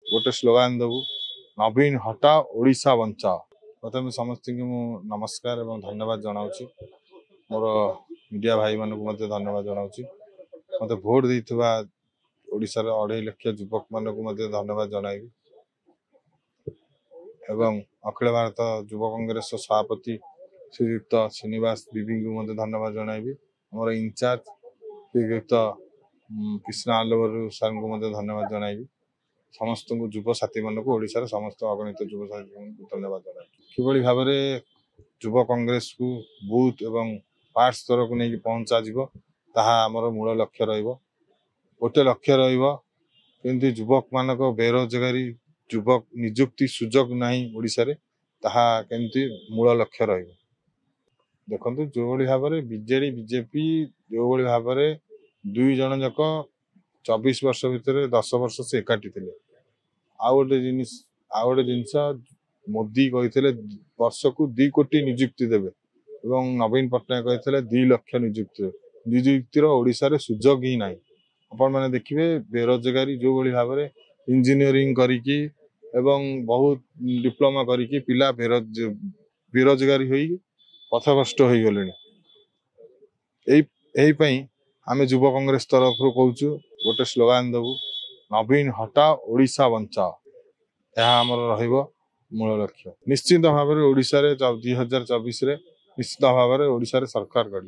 गोटे स्लोगान देवु नवीन हटाओ ओडिशा बंचाओ। प्रथम समस्त नमस्कार और धन्यवाद जनाऊँ मोर मीडिया भाई मानक धन्यवाद जनाऊँ मत भोट देइथिबा ओडिशार 2.5 लाख युवक मानक धन्यवाद जनइबी एवं अखिल भारत युव कांग्रेस सभापति श्रीयुक्त श्रीनिवास बीबी को धन्यवाद जनइबी मोर इंचार्ज श्रीयुक्त कृष्ण आलोवर सार को धन्यवाद जनइबी समस्त युव साथी मानक ओडिशार समस्त अगणित युव साथी धन्यवाद जनइबी किभली भाव में युव कांग्रेस को बूथ एवं पार्ट स्तर को लेकिन पहुंचा ताहा आमर मूल लक्ष्य रोटे लक्ष्य रही युवक मानक बेरोजगारी युवक निजुक्ति सुजोग नहीं ओडिशा रे ताहा केमती मूल लक्ष्य देखो जो भाव में बीजेडी बीजेपी जो भाव में दुई जन जाक 24 वर्ष भितर 10 वर्ष से एकाठी थे आ गोटे जिनस मोदी कहते वर्ष को 2 कोटी निजुक्ति देवे एवं नवीन पट्टनायक कहते 2 लाख निजुक्ति निजुक्तिर ओडिशा रे सुजोग ही ना आपण मैंने देखिए बेरोजगारी जो भाव में इंजीनियरिंग करिकी एवं बहुत डिप्लोमा करिकी पिला बेरोजगारी होई पथभ्रष्ट हो गले आम युव कांग्रेस तरफ कहूँ गोटे स्लोगान देवु नवीन हटाओ ओडिशा बंचाओ यह आमर मूल लक्ष्य निश्चित भाव में ओडिशा रे 2024 निश्चित भाव में ओडिशा रे सरकार गढ़।